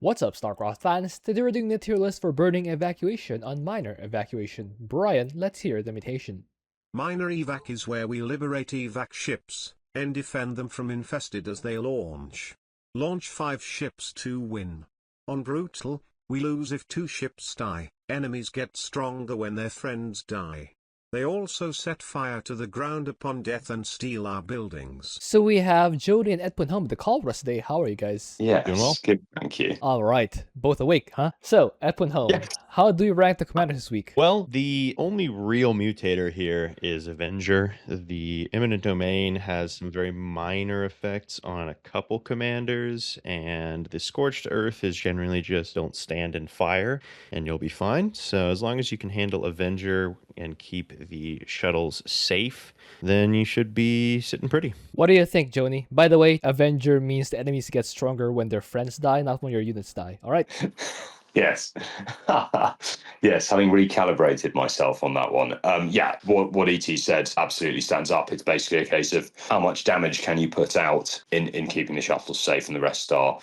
What's up, Starcraft fans? Today we're doing the tier list for burning evacuation on minor evacuation. Brian, let's hear the mutation. Minor evac is where we liberate evac ships, and defend them from infested as they launch. Launch 5 ships to win. On brutal, we lose if 2 ships die. Enemies get stronger when their friends die. They also set fire to the ground upon death and steal our buildings. So we have Jody and Edwin home the call for us today. How are you guys? Yes, Doing well. good, thank you. All right, both awake, huh? So, Edwin home, Yes. how do you rank the commanders this week? Well, the only real mutator here is Avenger. The Eminent Domain has some very minor effects on a couple commanders, and the Scorched Earth is generally just don't stand in fire, and you'll be fine. So as long as you can handle Avenger and keep the shuttles safe, then you should be sitting pretty. What do you think, Joni? By the way, Avenger means the enemies get stronger when their friends die, not when your units die. All right. Yes. Yes, having recalibrated myself on that one. What ET said absolutely stands up. It's basically a case of how much damage can you put out in keeping the shuttles safe, and the rest are,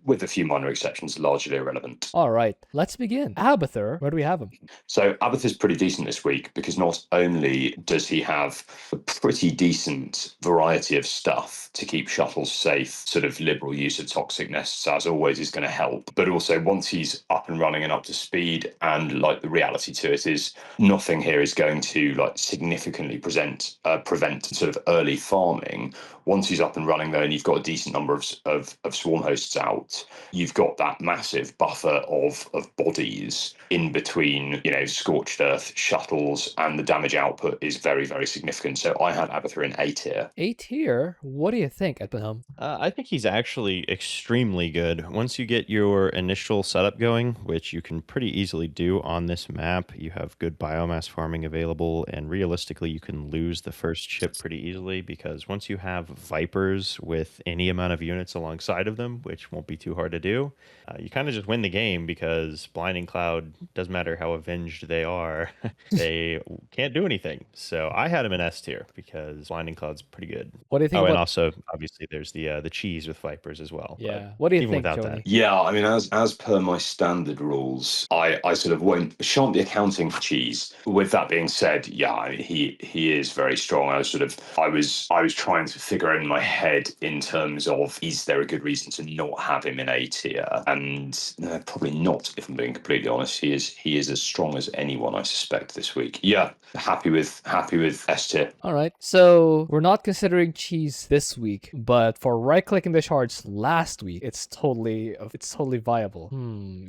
with a few minor exceptions, largely irrelevant. All right, let's begin. Abathur, where do we have him? So Abathur's pretty decent this week because not only does he have a pretty decent variety of stuff to keep shuttles safe, sort of liberal use of toxic nests, as always, is going to help, but also once he's up and running and up to speed, and like the reality to it is nothing here is going to like significantly prevent sort of early farming. Once he's up and running though, and you've got a decent number of swarm hosts out, you've got that massive buffer of bodies in between, Scorched Earth, shuttles, and the damage output is very, very significant. So I had Abathur in A tier. A tier? What do you think, Edwin home? I think he's actually extremely good. Once you get your initial setup going, which you can pretty easily do on this map, you have good biomass farming available, and realistically you can lose the first ship pretty easily, because once you have Vipers with any amount of units alongside of them, which won't be too hard to do, you kind of just win the game, because Blinding Cloud, doesn't matter how avenged they are, they can't do anything. So I had him in S tier because Blinding Cloud's pretty good. What do you think Oh, about... and also obviously there's the cheese with Vipers as well. Yeah. But What do you even think, without Joni? that, Yeah, I mean, as per my standard rules, I sort of shan't be accounting for cheese. With that being said, yeah, I mean, he is very strong. I was trying to figure in my head in terms of, is there a good reason to not have him in A tier? And probably not, if I'm being completely honest. He is as strong as anyone, I suspect, this week. Yeah, happy with S tier. All right, so we're not considering cheese this week, but for right-clicking the shards last week, it's totally viable.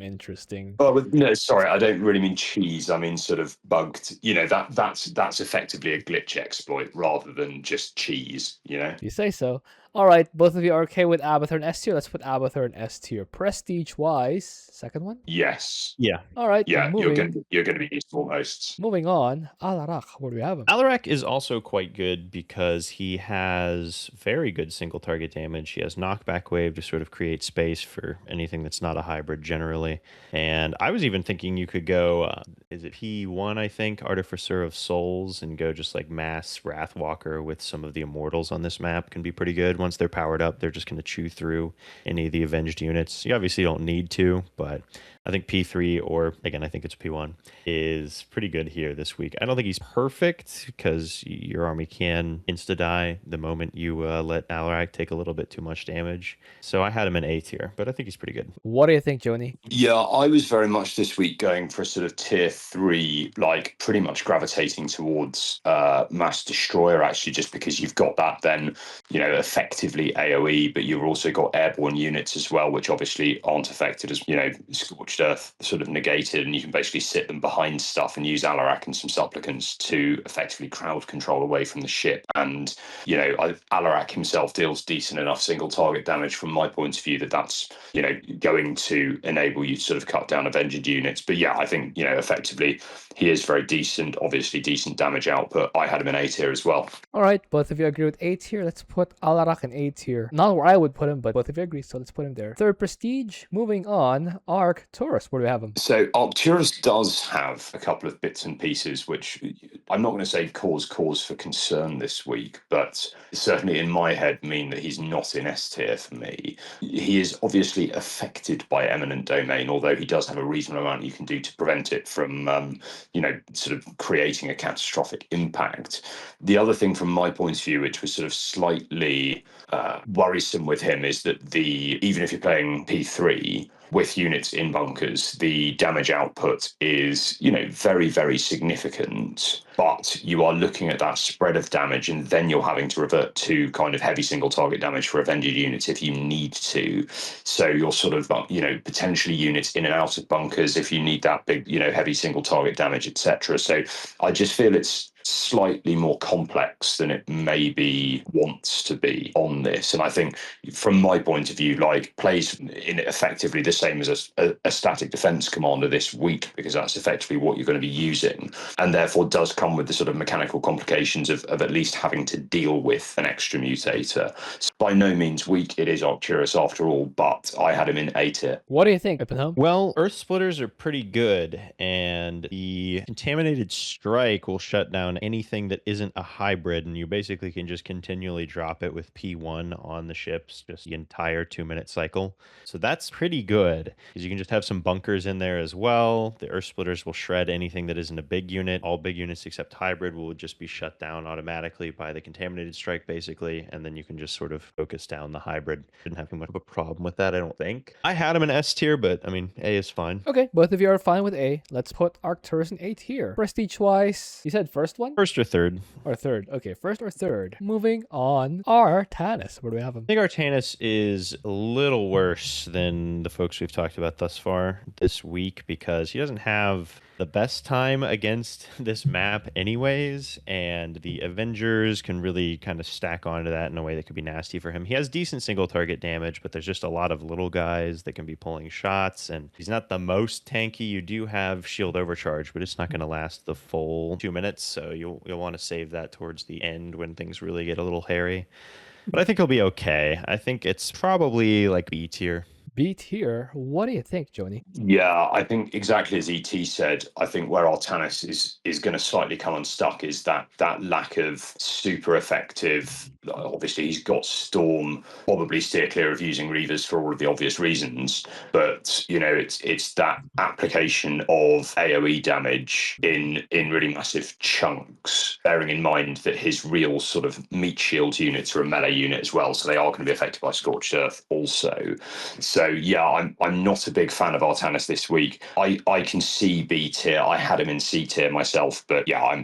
Interesting. Oh, no, sorry, I don't really mean cheese. I mean sort of bugged. That's effectively a glitch exploit rather than just cheese. You say so. All right, both of you are okay with Abathur and S tier. Let's put Abathur in S tier. Prestige-wise, second one? Yes. yeah. All right, Yeah, moving you're going to be useful most. moving on. Alarak, where do we have him? Alarak is also quite good because he has very good single target damage. He has knockback wave to sort of create space for anything that's not a hybrid generally. And I was even thinking you could go, is it P1, I think, Artificer of Souls, and go just like mass Wrathwalker with some of the Immortals on this map can be pretty good. Once they're powered up, they're just going to chew through any of the Avenged units. You obviously don't need to, but I think P3, or again, I think it's P1, is pretty good here this week. I don't think he's perfect because your army can insta-die the moment you let Alarak take a little bit too much damage. So I had him in A tier, but I think he's pretty good. What do you think, Joni? Yeah, I was very much this week going for a sort of tier 3, like pretty much gravitating towards Mass Destroyer, actually, just because you've got that then, effectively AoE, but you've also got airborne units as well, which obviously aren't affected as, Scorched Earth sort of negated, and you can basically sit them behind stuff and use Alarak and some supplicants to effectively crowd control away from the ship. And, Alarak himself deals decent enough single target damage from my point of view that's, going to enable you to sort of cut down Avenged units. But yeah, I think, effectively he is very decent, obviously decent damage output. I had him in A tier as well. All right, both of you agree with A tier. Let's put Alarak in A tier. Not where I would put him, but both of you agree, so let's put him there. Third Prestige, moving on, Arcturus. Arcturus, where do we have him? So Arcturus does have a couple of bits and pieces which I'm not going to say cause for concern this week, but certainly in my head mean that he's not in S tier for me. He is obviously affected by Eminent Domain, although he does have a reasonable amount you can do to prevent it from, sort of creating a catastrophic impact. The other thing from my point of view, which was sort of slightly worrisome with him, is that even if you're playing P3, with units in bunkers, the damage output is, very, very significant. But you are looking at that spread of damage, and then you're having to revert to kind of heavy single target damage for Avenger units if you need to. So you're sort of, potentially units in and out of bunkers if you need that big, heavy single target damage, etc. So I just feel it's slightly more complex than it maybe wants to be on this. And I think from my point of view, plays in effectively the same as a static defense commander this week, because that's effectively what you're going to be using, and therefore does come with the sort of mechanical complications of at least having to deal with an extra mutator. So by no means weak, it is Arcturus after all, but I had him in A tier. What do you think, Ippenham? Well, Earth Splitters are pretty good, and the Contaminated Strike will shut down anything that isn't a hybrid, and you basically can just continually drop it with P1 on the ships, just the entire 2-minute cycle. So that's pretty good, because you can just have some bunkers in there as well. The Earth Splitters will shred anything that isn't a big unit. All big units except hybrid will just be shut down automatically by the Contaminated Strike, basically, and then you can just sort of focus down the hybrid. Didn't have too much of a problem with that, I don't think. I had him in S tier, but I mean, A is fine. Okay, both of you are fine with A. Let's put Arcturus in A tier. Prestige-wise, you said first one? First or third? Or third. Okay, first or third. Moving on, Artanis. Where do we have him? I think Artanis is a little worse than the folks we've talked about thus far this week, because he doesn't have the best time against this map anyways, and the Avengers can really kind of stack onto that in a way that could be nasty for him. He has decent single target damage, but there's just a lot of little guys that can be pulling shots, and he's not the most tanky. You do have shield overcharge, but it's not going to last the full 2 minutes, so you'll want to save that towards the end when things really get a little hairy. But I think he'll be okay. I think it's probably like B tier. B tier. What do you think, Joni? Yeah, I think exactly as ET said, I think where Artanis is going to slightly come unstuck is that lack of super effective. Obviously, he's got Storm, probably steer clear of using Reavers for all of the obvious reasons, but it's that application of AoE damage in really massive chunks, bearing in mind that his real sort of meat shield units are a melee unit as well, so they are going to be affected by Scorched Earth also. So yeah, I'm not a big fan of Artanis this week. I can see B tier. I had him in C tier myself, but yeah,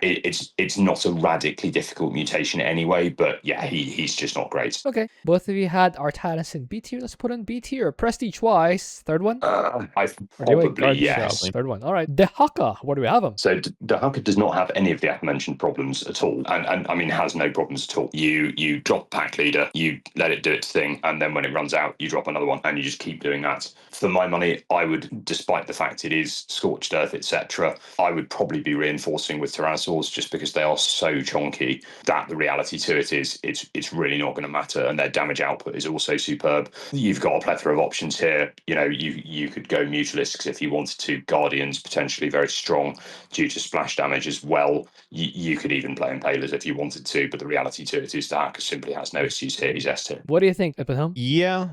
it's not a radically difficult mutation anyway. But yeah, he's just not great. Okay, both of you had Artanis in B tier. Let's put in B tier. Prestige-wise, third one? Probably yes. Third one. All right, Dehaka. Where do we have him? So Dehaka does not have any of the aforementioned problems at all, and I mean has no problems at all. You drop pack leader, you let it do its thing, and then when it runs out, you drop another one, and you just keep doing that. For my money, I would, despite the fact it is Scorched Earth, etc., I would probably be reinforcing with Tyrannosaurs, just because they are so chonky that the reality to it is it's really not going to matter, and their damage output is also superb. You've got a plethora of options here. You could go Mutalisks if you wanted to. Guardians potentially very strong due to splash damage as well. You could even play Impalers if you wanted to, but the reality to it is Dehaka simply has no issues here. He's S tier. What do you think, Ippenham? Yeah,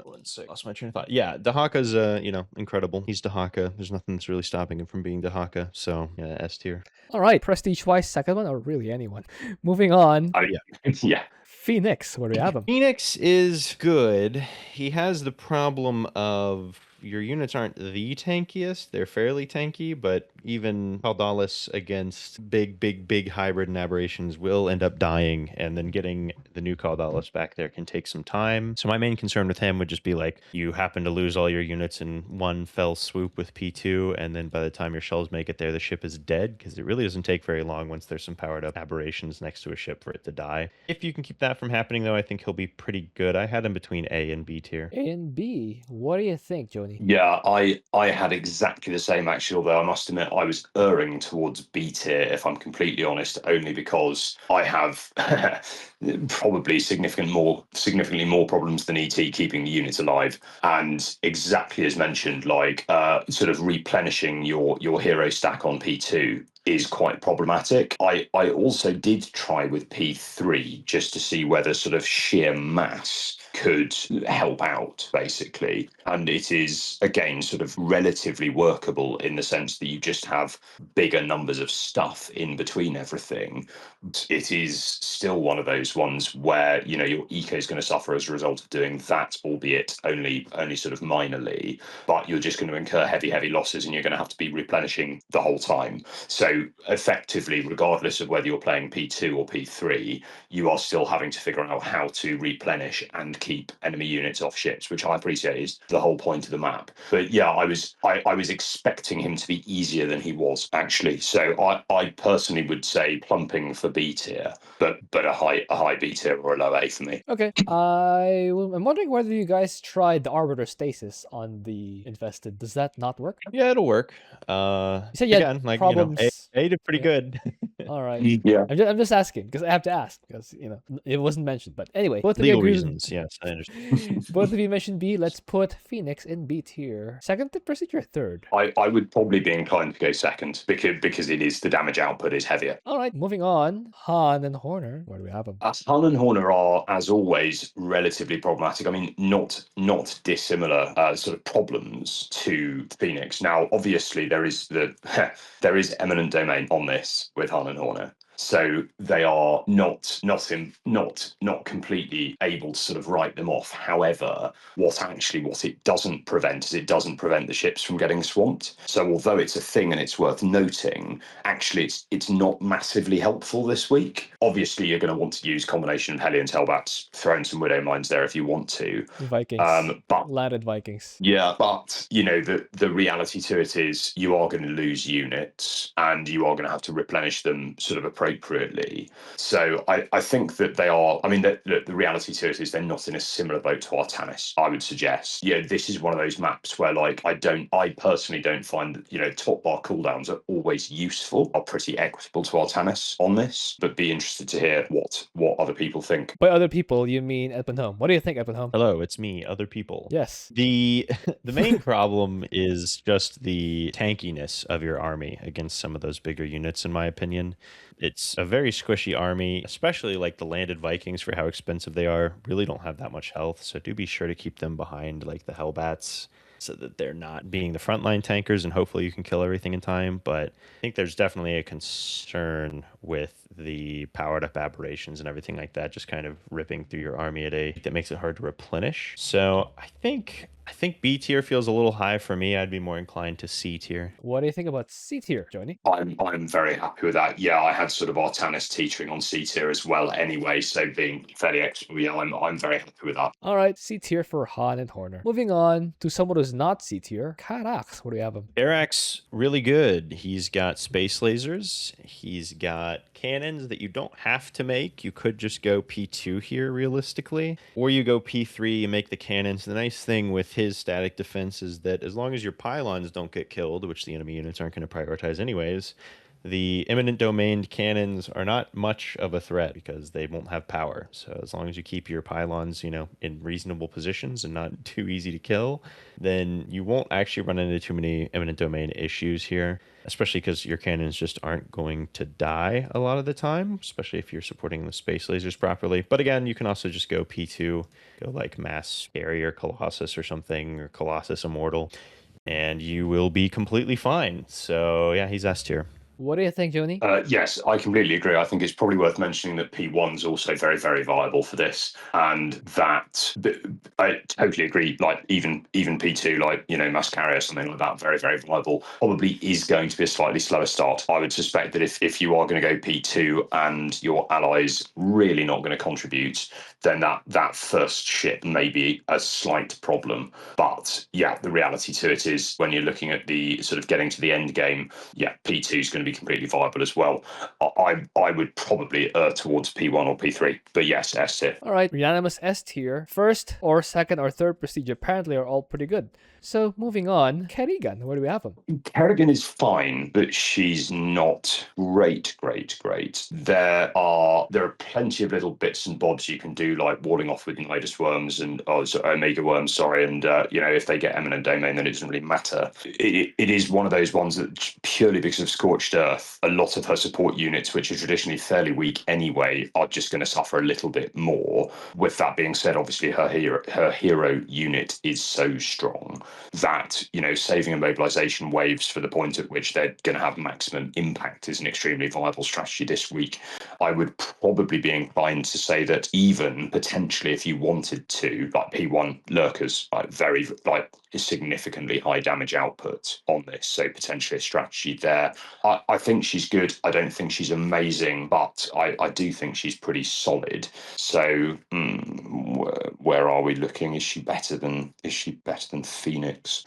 let's see, lost my train of thought. Yeah, Dehaka's incredible. He's Dehaka. There's nothing that's really stopping him from being Dehaka. So yeah, S tier. All right, prestige-wise, second one, or really anyone. Moving on. Oh yeah, yeah. Phoenix, where do we have him? Phoenix is good. He has the problem of your units aren't the tankiest. They're fairly tanky, but even Caldalis against big hybrid and aberrations will end up dying, and then getting the new Caldalis back there can take some time. So my main concern with him would just be like, you happen to lose all your units in one fell swoop with P2, and then by the time your shells make it there, the ship is dead, because it really doesn't take very long once there's some powered up aberrations next to a ship for it to die. If you can keep that from happening, though, I think he'll be pretty good. I had him between A and B tier. A and B. What do you think, Joni? Joni? Yeah, I had exactly the same actually, although I must admit I was erring towards B tier, if I'm completely honest, only because I have probably significantly more problems than ET keeping the units alive. And exactly as mentioned, like sort of replenishing your hero stack on P2 is quite problematic. I also did try with P3 just to see whether sort of sheer mass could help out, basically. And it is, again, sort of relatively workable in the sense that you just have bigger numbers of stuff in between everything. It is still one of those ones where, you know, your eco is going to suffer as a result of doing that, albeit only sort of minorly, but you're just going to incur heavy losses and you're going to have to be replenishing the whole time. So effectively, regardless of whether you're playing P2 or P3, you are still having to figure out how to replenish and keep enemy units off ships, which I appreciate is the whole point of the map. But yeah, I was expecting him to be easier than he was actually. So I personally would say plumping for B tier, but a high B tier or a low A for me. Okay. I'm wondering whether you guys tried the Arbiter Stasis on the Infested. Does that not work? Yeah, it'll work. You said you had Again, like, problems. A did pretty Yeah. good. All right. Yeah. I'm just asking because I have to ask because it wasn't mentioned. But anyway, both of you Legal agree. reasons, yes, I understand. Both of you mentioned B. Let's put Phoenix in B tier. Second procedure, third. I would probably be inclined to go second because it is the damage output is heavier. All right, moving on. Han and Horner. Where do we have them? Hull and Horner are, as always, relatively problematic. I mean, not dissimilar sort of problems to Phoenix. Now, obviously, there is there is Eminent Domain on this with Hull and Horner. So they are not completely able to sort of write them off. However, what it doesn't prevent is it doesn't prevent the ships from getting swamped. So although it's a thing and it's worth noting, actually it's not massively helpful this week. Obviously, you're going to want to use combination of Hellions, Hellbats, throw in some Widow Mines there if you want to. Vikings. But landed Vikings. yeah, but you know the reality to it is you are going to lose units and you are going to have to replenish them sort of appropriately. So I think that they are. I mean, the reality to it is they're not in a similar boat to Artanis. I would suggest. Yeah, this is one of those maps where like I personally don't find that top bar cooldowns are always useful. Are pretty equitable to Artanis on this, but be interested to hear what other people think. By other people, you mean Edmund Home. What do you think, Edmund Home? Hello, it's me, other people. Yes. The main problem is just the tankiness of your army against some of those bigger units, in my opinion. It's a very squishy army, especially like the landed Vikings, for how expensive they are, really don't have that much health. So do be sure to keep them behind like the Hellbats so that they're not being the frontline tankers, and hopefully you can kill everything in time. But I think there's definitely a concern with the powered up aberrations and everything like that just kind of ripping through your army that makes it hard to replenish. So I think B tier feels a little high for me. I'd be more inclined to C tier. What do you think about C tier, Joni? I'm very happy with that. Yeah, I had sort of Artanis teetering on C tier as well anyway, so being fairly expert, yeah, I'm very happy with that. All right, C tier for Han and Horner. Moving on to someone who's not C tier, Karax. Where do we have him? Karax, really good. He's got space lasers. He's got cannons that you don't have to make. You could just go P2 here realistically, or you go P3 and make the cannons. The nice thing with his static defense is that as long as your pylons don't get killed, which the enemy units aren't going to prioritize anyways, the Eminent Domain cannons are not much of a threat because they won't have power. So as long as you keep your pylons, in reasonable positions and not too easy to kill, then you won't actually run into too many Eminent Domain issues here, especially because your cannons just aren't going to die a lot of the time, especially if you're supporting the space lasers properly. But again, you can also just go P2, go like Mass Barrier Colossus or something, or Colossus Immortal, and you will be completely fine. So yeah, he's S tier. What do you think, Joni? Yes, I completely agree. I think it's probably worth mentioning that P1 is also very, very viable for this, and that I totally agree. Like even P2, like Mass Carrier or something like that, very, very viable. Probably is going to be a slightly slower start. I would suspect that if you are going to go P2 and your allies really not going to contribute, then that first ship may be a slight problem. But yeah, the reality to it is when you're looking at the sort of getting to the end game, yeah, P2 is going to be be completely viable as well. I would probably err towards P1 or P3, but yes, S tier. All right, unanimous S tier. First or second or third prestige apparently are all pretty good. So moving on, Kerrigan, where do we have him? Kerrigan is fine, but she's not great. There are plenty of little bits and bobs you can do, like warding off with Nidus worms and Omega worms, and if they get Eminent Domain, then it doesn't really matter. It is one of those ones that purely because of Scorched Earth, a lot of her support units, which are traditionally fairly weak anyway, are just going to suffer a little bit more. With that being said, obviously her hero unit is so strong that saving immobilization waves for the point at which they're going to have maximum impact is an extremely viable strategy this week. I would probably be inclined to say that even potentially if you wanted to, like P1 lurkers, very significantly high damage output on this, so potentially a strategy there. I think she's good. I don't think she's amazing, but I do think she's pretty solid. So where are we looking? Is she better than Phoenix?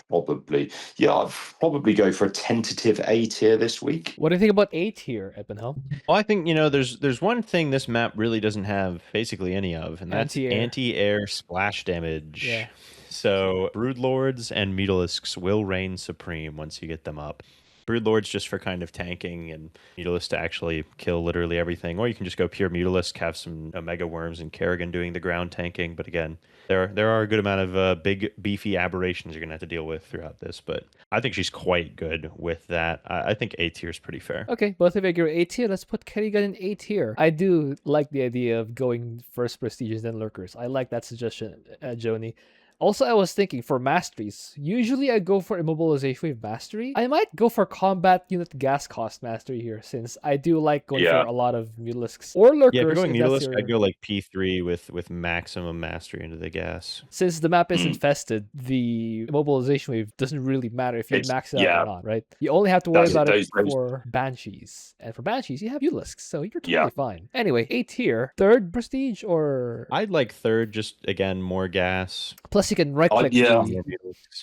Probably. Yeah, I'd probably go for a tentative A tier this week. What do you think about A tier, Ebenhelm? Well, I think, there's one thing this map really doesn't have basically any of, and that's anti-air splash damage. Yeah. So Broodlords and Mutalisks will reign supreme once you get them up. Broodlords just for kind of tanking, and Mutalisk to actually kill literally everything. Or you can just go pure Mutalisk, have some Omega Worms and Kerrigan doing the ground tanking. But again, there are a good amount of big, beefy aberrations you're going to have to deal with throughout this. But I think she's quite good with that. I think A tier is pretty fair. Okay, both of you agree A tier. Let's put Kerrigan in A tier. I do like the idea of going first prestiges, then lurkers. I like that suggestion, Joni. Also, I was thinking for masteries, usually I go for immobilization wave mastery. I might go for combat unit gas cost mastery here, since I do like going for a lot of Mutalisks or lurkers. Yeah, if you're going Mutalisk, I'd go like P3 with maximum mastery into the gas. Since the map is infested, the immobilization wave doesn't really matter if you max it out or not, right? You only have to worry about it for Banshees. And for Banshees, you have Mutalisks, so you're totally fine. Anyway, A tier, third prestige or... I'd like third, just again, more gas. Plus you can right click. You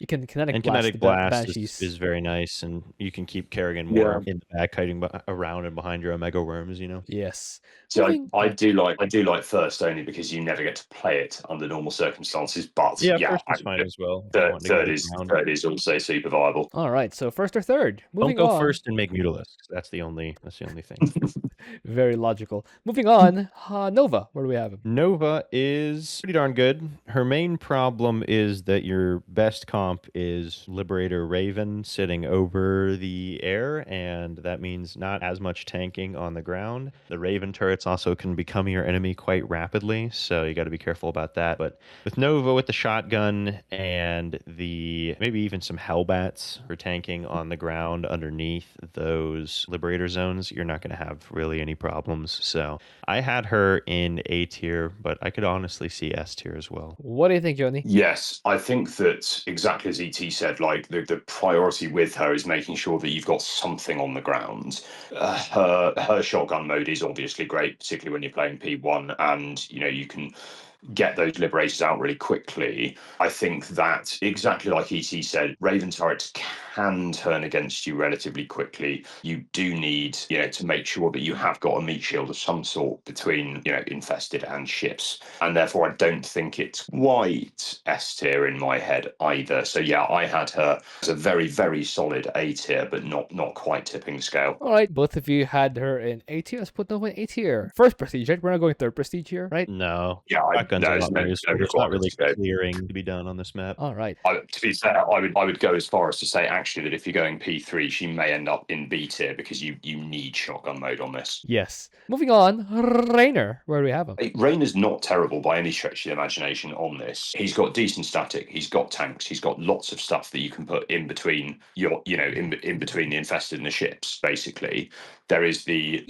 can kinetic blast is very nice, and you can keep Kerrigan more in the back, hiding around and behind your Omega Worms. Yes. So I do like first only because you never get to play it under normal circumstances. But first is fine as well. Third is also super viable. All right, so first or third. Don't go first and make Mutalisks. That's the only thing. Very logical. Moving on, Nova. Where do we have him? Nova is pretty darn good. Her main problem is that your best comp is Liberator Raven sitting over the air, and that means not as much tanking on the ground. The Raven turrets also can become your enemy quite rapidly, so you got to be careful about that. But with Nova, with the shotgun and maybe even some Hellbats for tanking on the ground underneath those Liberator zones, you're not going to have really any problems. So I had her in A tier, but I could honestly see S tier as well. What do you think, Joni? Yes, I think that exactly as ET said, like the priority with her is making sure that you've got something on the ground. Her shotgun mode is obviously great, particularly when you're playing P1, and you can get those liberators out really quickly. I think that exactly like ET said, Raven turrets can turn against you relatively quickly. You do need, to make sure that you have got a meat shield of some sort between, infested and ships. And therefore, I don't think it's quite S tier in my head either. So yeah, I had her as a very, very solid A tier, but not quite tipping the scale. All right, both of you had her in A tier. Let's put Nova in A tier. First prestige, right? We're not going third prestige here, right? No. Yeah, There's not really clearing to be done on this map. All right. To be fair, I would go as far as to say actually that if you're going P3, she may end up in B tier because you need shotgun mode on this. Yes. Moving on, Raynor. Where do we have him? Raynor's not terrible by any stretch of the imagination on this. He's got decent static. He's got tanks. He's got lots of stuff that you can put in between in between the infested and the ships, basically. there is the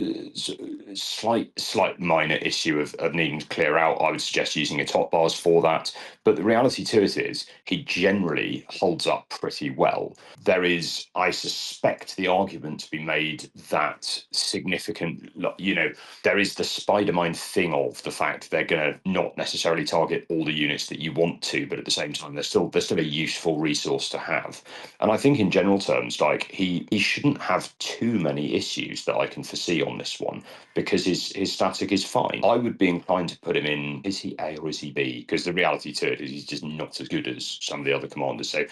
slight minor issue of needing to clear out. I would suggest using a top bars for that. But the reality to it is he generally holds up pretty well. There is, I suspect, the argument to be made that significant, there is the Spider-Mine thing of the fact they're going to not necessarily target all the units that you want to, but at the same time, they're still a useful resource to have. And I think in general terms, like he shouldn't have too many issues that I can foresee on this one, because his static is fine. I would be inclined to put him in, is he A or is he B? Because the reality to it is he's just not as good as some of the other commanders. So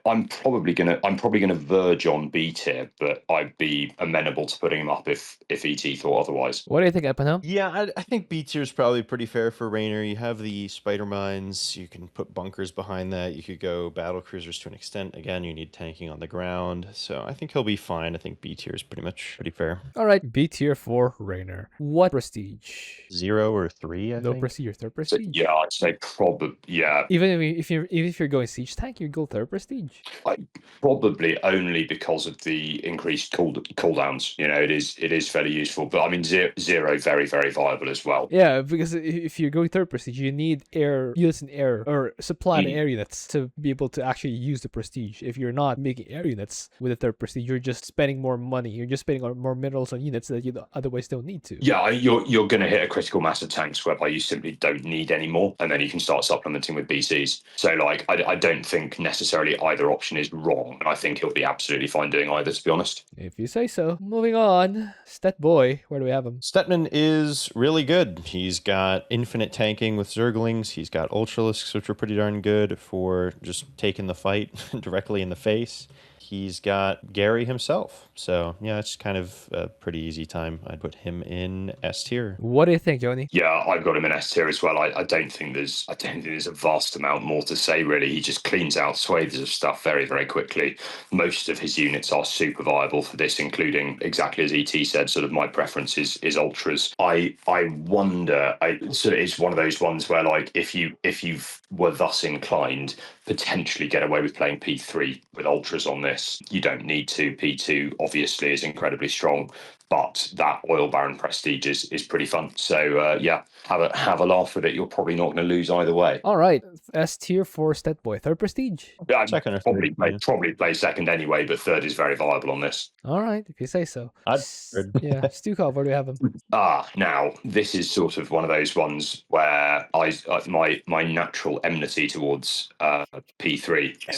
I'm probably gonna verge on B tier, but I'd be amenable to putting him up if ET thought otherwise. What do you think, Epanel? Yeah, I think B tier is probably pretty fair for Raynor. You have the spider mines, you can put bunkers behind that, you could go battle cruisers to an extent. Again, you need tanking on the ground, so I think he'll be fine. I think B tier is pretty fair. All right, B tier for Raynor. What prestige? 0 or 3, I No think. prestige or third So, prestige? yeah, I'd say probably, yeah. Even if you're going siege tank, you go third prestige. Probably only because of the increased cooldowns. It is fairly useful. But I mean, zero very, very viable as well. Yeah, because if you're going third prestige, you need air units in air or supply the air units to be able to actually use the prestige. If you're not making air units with a third prestige, you're just spending more money. You're just spending more minerals on units that you otherwise don't need to. Yeah, you're going to hit a critical mass of tanks whereby you simply don't need any more, and then you can start supplementing with BCs. So, like, I don't think necessarily either option is wrong, and I think he'll be absolutely fine doing either, to be honest. If you say so. Moving on, Stet Boy, where do we have him? Stetmann is really good. He's got infinite tanking with Zerglings. He's got Ultralisks, which are pretty darn good for just taking the fight directly in the face. He's got Gary himself. So, yeah, it's kind of a pretty easy time. I'd put him in S tier. What do you think, Joni? Yeah, I've got him in S tier as well. I don't think there's a vast amount more to say, really. He just cleans out swathes of stuff very, very quickly. Most of his units are super viable for this, including, exactly as ET said, sort of my preference is ultras. I wonder, so it's one of those ones where, like, if you were thus inclined, potentially get away with playing P3 with ultras on this. You don't need to. P2 obviously is incredibly strong, but that oil baron prestige is pretty fun. So yeah, have a laugh with it. You're probably not going to lose either way. All right, S tier for Stet Boy, third prestige. Yeah, Second or probably third, probably play second anyway, but third is very viable on this. All right, if you say so. Third. Yeah, Stukov, where do we have him? Now this is sort of one of those ones where my natural enmity towards P3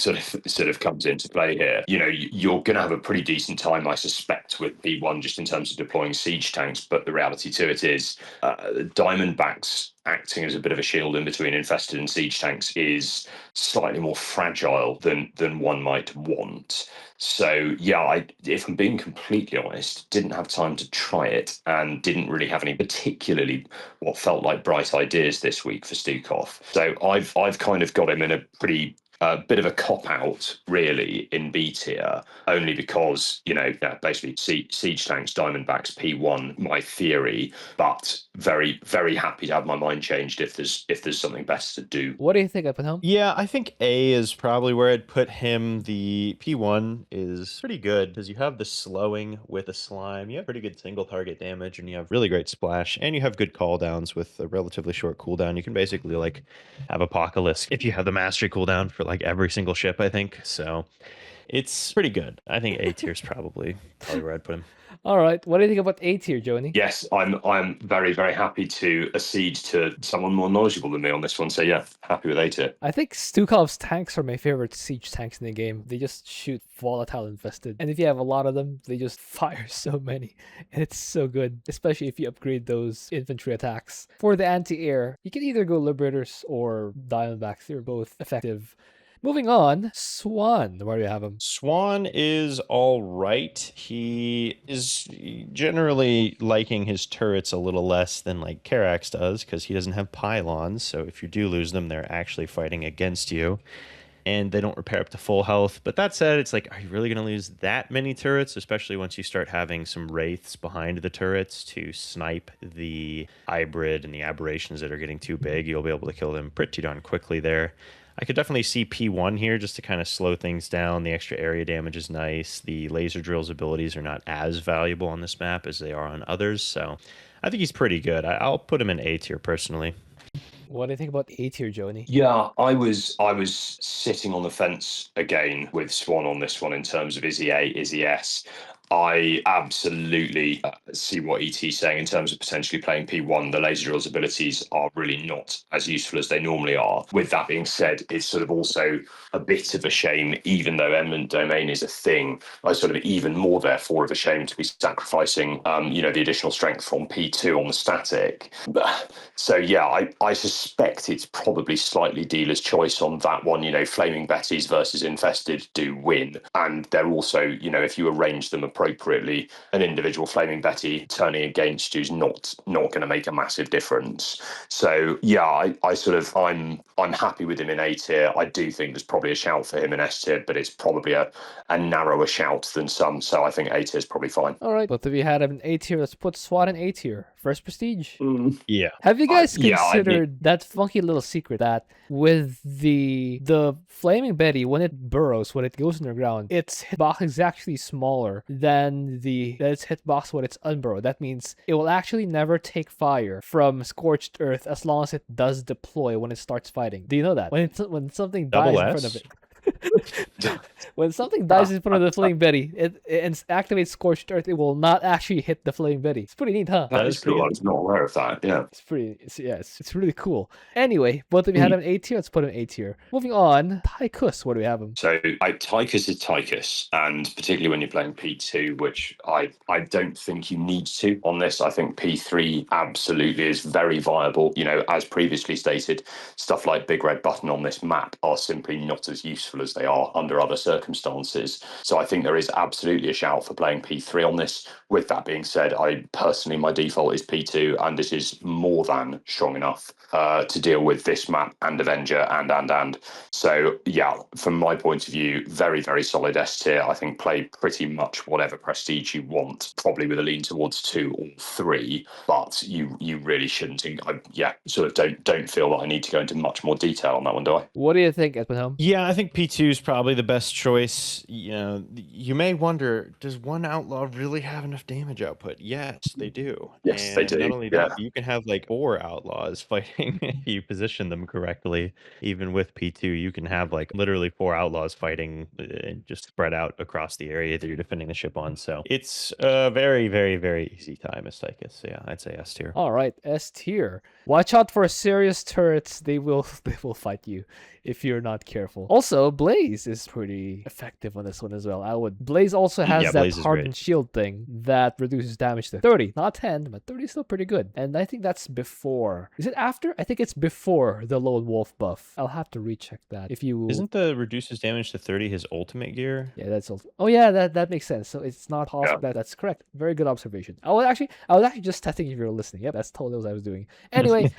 sort of comes into play here. You're going to have a pretty decent time, I suspect, with P1 just in terms of deploying siege tanks. But the reality to it is, Diamondbacks acting as a bit of a shield in between infested and siege tanks is slightly more fragile than one might want. So yeah, if I'm being completely honest, didn't have time to try it and didn't really have any particularly what felt like bright ideas this week for Stukov. So I've kind of got him in a pretty bit of a cop-out, really, in B tier, only because, basically siege tanks, Diamondbacks, P1, my theory, but very, very happy to have my mind changed if there's something better to do. What do you think, Epanel? Yeah, I think A is probably where I'd put him. The P1 is pretty good because you have the slowing with a slime. You have pretty good single target damage, and you have really great splash, and you have good cooldowns with a relatively short cooldown. You can basically like have Apocalypse if you have the mastery cooldown for like every single ship, I think. So it's pretty good. I think A tier is probably where I'd put him. All right, what do you think about A tier, Joni? Yes, I'm very, very happy to accede to someone more knowledgeable than me on this one. So yeah, happy with A tier. I think Stukov's tanks are my favorite siege tanks in the game. They just shoot volatile infested. And if you have a lot of them, they just fire so many. And it's so good, especially if you upgrade those infantry attacks. For the anti-air, you can either go Liberators or Diamondbacks. They're both effective. Moving on, Swann. Where do you have him? Swann is all right. He is generally liking his turrets a little less than like Karax does because he doesn't have pylons. So if you do lose them, they're actually fighting against you. And they don't repair up to full health. But that said, it's like, are you really going to lose that many turrets? Especially once you start having some wraiths behind the turrets to snipe the hybrid and the aberrations that are getting too big. You'll be able to kill them pretty darn quickly there. I could definitely see P1 here just to kind of slow things down. The extra area damage is nice. The laser drill's abilities are not as valuable on this map as they are on others. So I think he's pretty good. I'll put him in A tier personally. What do you think about A tier, Joni? Yeah, I was sitting on the fence again with Swann on this one in terms of is he A, is he S? I absolutely see what ET's saying in terms of potentially playing P1. The laser drill's abilities are really not as useful as they normally are. With that being said, it's sort of also a bit of a shame, even though Eminent Domain is a thing, I sort of even more therefore of a shame to be sacrificing, the additional strength from P2 on the static. So yeah, I suspect it's probably slightly dealer's choice on that one. Flaming Betties versus Infested do win. And they're also, if you arrange them appropriately, an individual Flaming Betty turning against you is not going to make a massive difference. So yeah, I'm happy with him in A tier. I do think there's probably a shout for him in S tier, but it's probably a narrower shout than some. So I think A tier is probably fine. All right, both of you had him in A tier. Let's put Swann in A tier. First prestige. Yeah. Have you guys yeah, I considered that funky little secret that with the Flaming Betty, when it burrows, when it goes underground, its hitbox is actually smaller than its hitbox when it's unburrowed. That means it will actually never take fire from Scorched Earth as long as it does deploy when it starts fighting. Do you know that? When something dies in front of it. When something dies in front of the Flaming Betty, it activates Scorched Earth, it will not actually hit the Flaming Betty. It's pretty neat, huh? That is cool. I was not aware of that. Yeah. It's really cool. Anyway, both of you had him in A tier. Let's put him in A tier. Moving on, Tychus, where do we have him? So Tychus is Tychus, and particularly when you're playing P2, which I don't think you need to on this. I think P3 absolutely is very viable. As previously stated, stuff like Big Red Button on this map are simply not as useful as they are under other circumstances. So I think there is absolutely a shout for playing P3 on this. With that being said, my default is P2, and this is more than strong enough to deal with this map and Avenger and. So yeah, from my point of view, very, very solid S tier. I think play pretty much whatever prestige you want, probably with a lean towards 2 or 3, but you really shouldn't. Don't feel that I need to go into much more detail on that one, do I? What do you think, Edwin? Yeah, I think P2 is probably the best choice. You may wonder, does one outlaw really have enough damage output? Yes, they do. Yes, they do. Not only that, you can have like 4 outlaws fighting if you position them correctly. Even with P2, you can have like literally 4 outlaws fighting and just spread out across the area that you're defending the ship on. So it's a very, very, very easy time as Tychus. So yeah, I'd say S tier. All right, S tier. Watch out for serious turrets. They will fight you if you're not careful. Also, Blaze is pretty effective on this one as well. Blaze also has that hardened shield thing that reduces damage to 30, not 10, but 30 is still pretty good. And I think that's before. Is it after? I think it's before the Lone Wolf buff. I'll have to recheck that. Isn't the reduces damage to 30 his ultimate gear? Yeah, that's also. Oh yeah, that makes sense. So it's not possible. Yeah. That's correct. Very good observation. I was actually just testing if you were listening. Yep, that's totally what I was doing. Anyway.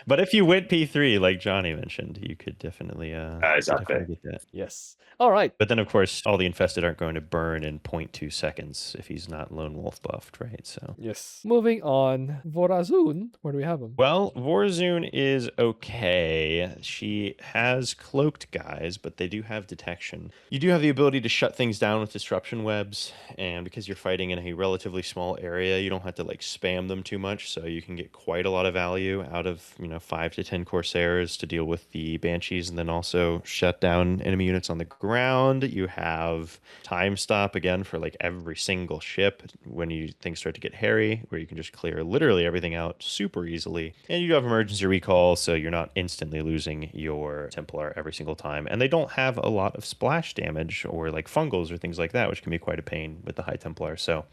But if you went P3, like Johnny mentioned, you could definitely exactly get that. Yes. All right. But then, of course, all the infested aren't going to burn in 0.2 seconds if he's not lone wolf buffed, right? So yes. Moving on, Vorazun, where do we have him? Well, Vorazun is okay. She has cloaked guys, but they do have detection. You do have the ability to shut things down with disruption webs, and because you're fighting in a relatively small area, you don't have to like spam them too much, so you can get quite a lot of value out of 5 to 10 Corsairs to deal with the Banshees, and then also shut down enemy units on the ground. You have time stop again for like every single ship when things start to get hairy, where you can just clear literally everything out super easily. And you do have emergency recall, so you're not instantly losing your Templar every single time. And they don't have a lot of splash damage or like fungals or things like that, which can be quite a pain with the High Templar. So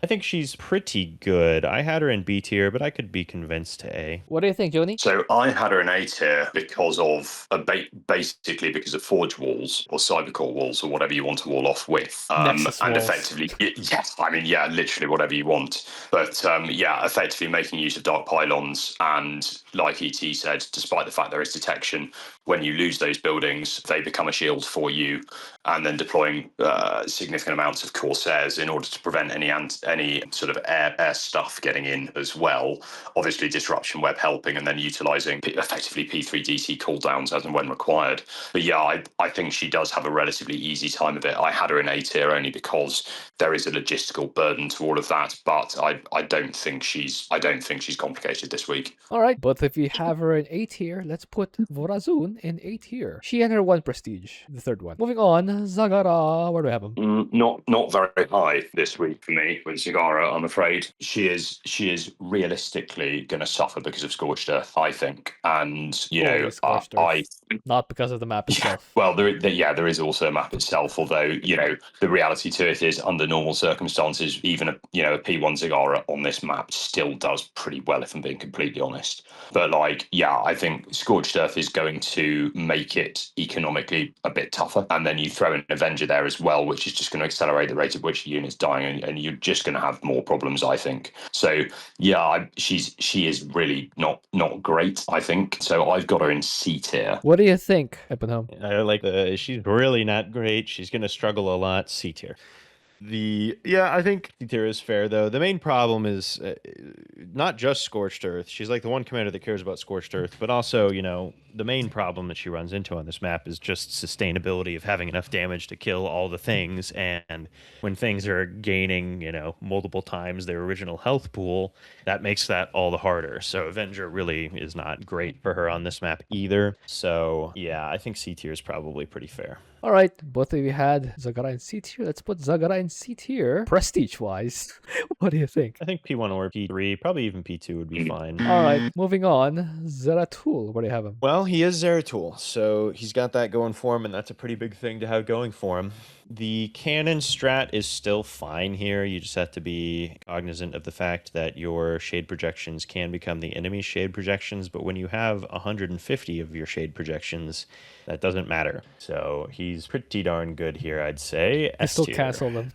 I think she's pretty good. I had her in B tier, but I could be convinced to A. What do you think, Joni? So I had her in A tier because of basically because of forge walls or cybercore walls or whatever you want to wall off with, and walls. Effectively, yes, literally whatever you want. But effectively making use of dark pylons, and like ET said, despite the fact there is detection, when you lose those buildings, they become a shield for you, and then deploying significant amounts of Corsairs in order to prevent any any sort of air stuff getting in as well. Obviously, disruption web helping, and then utilizing effectively P3 DC cooldowns as and when required. But yeah, I think she does have a relatively easy time of it. I had her in A tier only because there is a logistical burden to all of that, but I don't think she's complicated this week. All right, but if you have her in A tier, let's put Vorazun in A tier. She and her 1 prestige, the third one. Moving on, Zagara. Where do I have him? Not very high this week for me with Zagara. I'm afraid she is realistically going to suffer because of Scorched Earth, I think, and Holy Scorched Earth. Not because of the map itself. Well, there is also a map itself. Although the reality to it is, under normal circumstances, even a P1 Zagara on this map still does pretty well, if I'm being completely honest. But I think Scorched Earth is going to make it economically a bit tougher, and then you throw in Avenger there as well, which is just going to accelerate the rate at which units dying, and you're just going to have more problems, I think. So yeah, she is really not great, I think. So I've got her in C tier. What do you think, Eppenholm? I like she's really not great. She's going to struggle a lot. C tier. I think C tier is fair, though. The main problem is not just Scorched Earth. She's like the one commander that cares about Scorched Earth, but also, the main problem that she runs into on this map is just sustainability of having enough damage to kill all the things. And when things are gaining, multiple times their original health pool, that makes that all the harder. So Avenger really is not great for her on this map either. So yeah, I think C tier is probably pretty fair. All right, both of you had Zagara in C tier. Let's put Zagara in C tier, prestige-wise. What do you think? I think P1 or P3, probably even P2 would be fine. All right, moving on. Zeratul, where do you have him? Well, he is Zeratul, so he's got that going for him, and that's a pretty big thing to have going for him. The cannon strat is still fine here. You just have to be cognizant of the fact that your shade projections can become the enemy's shade projections, but when you have 150 of your shade projections, that doesn't matter. So he's pretty darn good here, I'd say. I still cancel them.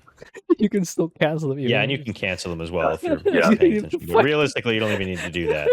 You can still cancel them. Yeah, and you can cancel them as well if you're paying attention. But realistically, you don't even need to do that.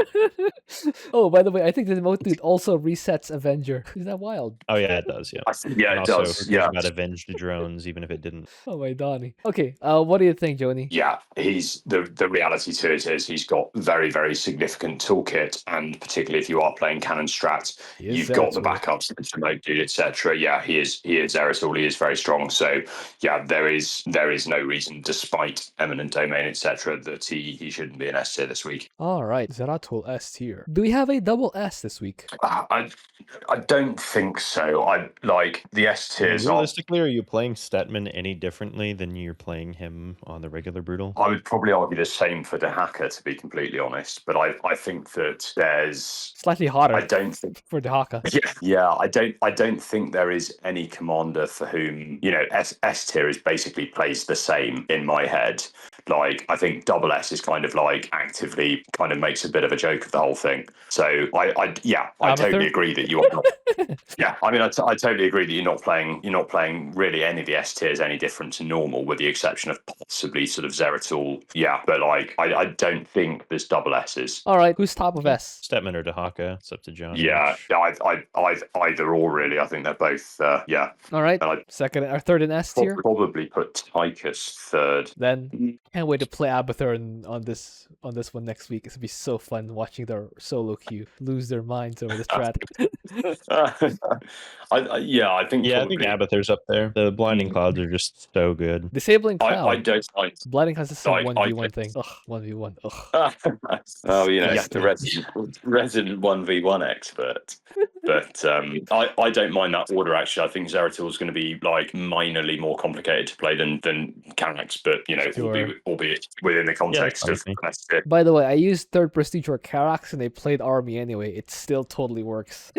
Oh, by the way, I think the emote dude also resets Avenger. Is that wild? Oh yeah, it does. Yeah, yeah, it does. Yeah, about avenged drones, even if it didn't. Oh my Donnie. Okay, what do you think, Joni? Yeah, he's the reality to it is he's got very, very significant toolkit, and particularly if you are playing cannon strats, you've got the backups, the remote dude, etc. Yeah, he is Zeratul. He is very strong. So yeah, there is no reason, despite Eminent Domain, etc., that he shouldn't be an S tier this week. All right, Zeratul S tier. Do we have a double S this week? I don't think so. I like the S tiers. Realistically, are you playing Stetmann any differently than you're playing him on the regular Brutal? I would probably argue the same for Dehaka, to be completely honest. But I think that there's slightly hotter. I don't think for Dehaka. Yeah. I don't think there is any commander for whom S tier is basically plays the same in my head. Like I think double S is kind of like actively kind of makes a bit of a joke of the whole thing. So I totally agree that you are not. Yeah, I mean I totally agree that you're not playing really any of the S tiers any different to normal, with the exception of possibly sort of Zeratul. Yeah, but like I don't think there's double S's. All right, who's top of S? Tychus or Dehaka. It's up to John. Yeah, I either or really. I think they're both. Yeah. All right. Second or third in S tier. Probably put Tychus third. Then can't wait to play Abathur on this one next week. It's gonna be so fun watching their solo queue lose their minds over this strat. I think Abathur's up there. The blinding clouds are just so good. Disabling cloud. I don't like blinding clouds is a 1v1 thing. Ugh, 1v1. Ugh. Oh, the resident 1v1 expert. But I don't mind that order, actually. I think Zeratul is going to be like minorly more complicated to play than Karax, but albeit within the context of. By the way, I used third prestige for Karax and they played army anyway. It still totally works.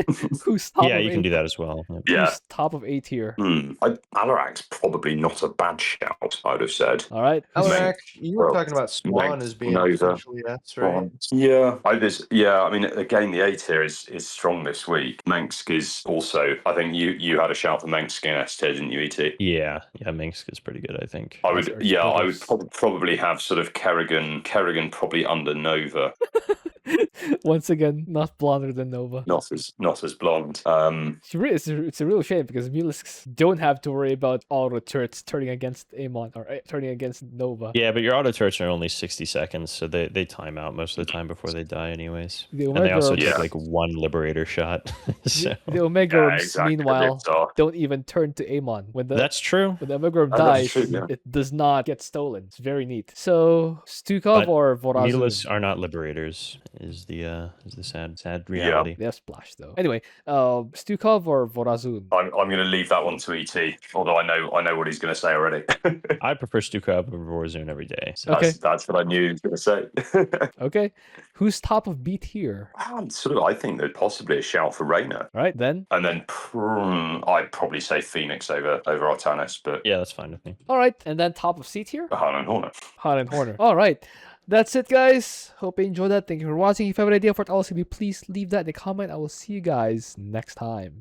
Who's top? Yeah, you can do that as well. Yeah. Who's top of A tier? Alarak's probably not a bad shout, I'd have said. All right. Alarak, you were talking about Swann as being essentially S, right? Yeah. I mean, again, the A tier is strong this week. Mengsk is also, I think you had a shout for Mengsk in S tier, didn't you, ET? Yeah, Mengsk is pretty good, I think. I would probably have sort of Kerrigan probably under Nova. Once again, not blonder than Nova. Not as blonde. It's a real shame because Mulisks don't have to worry about auto turrets turning against Amon or turning against Nova. Yeah, but your auto turrets are only 60 seconds, so they time out most of the time before they die anyways. The And they also Omega take like one liberator shot. So the Omega Worms, exactly, meanwhile, the Riptar. don't even turn to Amon. that's true. When the Omega Worm Oh, that's dies, true, yeah. it does not get stolen. It's very neat. So Stukov But or Vorazun? Mutalisks are not liberators. Is the sad reality. They have splash though. Anyway, Stukov or Vorazun? I'm going to leave that one to ET. Although I know what he's going to say already. I prefer Stukov over Vorazun every day. So. Okay. That's what I knew he was going to say. Okay. Who's top of B tier? I think there's possibly a shout for Raynor. All right, then. And then I'd probably say Fenix over Artanis, but yeah, that's fine with me. All right, and then top of C tier? Han and Horner. Han and Horner. All right. That's it, guys. Hope you enjoyed that. Thank you for watching. If you have an idea for what else, please leave that in the comment. I will see you guys next time.